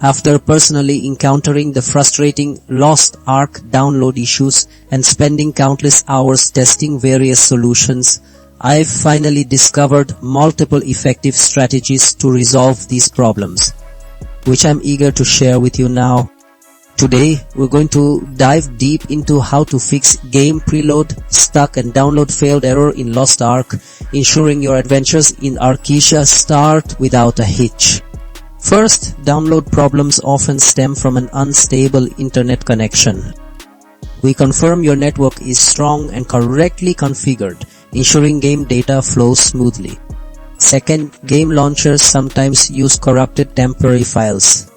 After personally encountering the frustrating Lost Ark download issues and spending countless hours testing various solutions, I've finally discovered multiple effective strategies to resolve these problems, which I'm eager to share with you now. Today, we're going to dive deep into how to fix game preload, stuck and download failed error in Lost Ark, ensuring your adventures in Arkesia start without a hitch. First, download problems often stem from an unstable internet connection. We confirm your network is strong and correctly configured, ensuring game data flows smoothly. Second, game launchers sometimes use corrupted temporary files.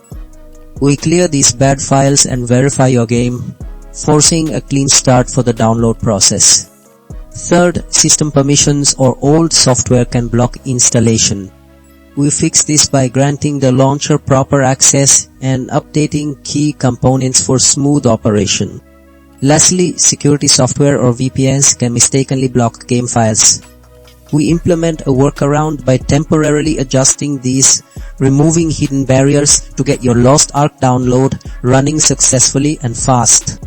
We clear these bad files and verify your game, forcing a clean start for the download process. Third, system permissions or old software can block installation. We fix this by granting the launcher proper access and updating key components for smooth operation. Lastly, security software or VPNs can mistakenly block game files. We implement a workaround by temporarily adjusting these, removing hidden barriers to get your Lost Ark download running successfully and fast.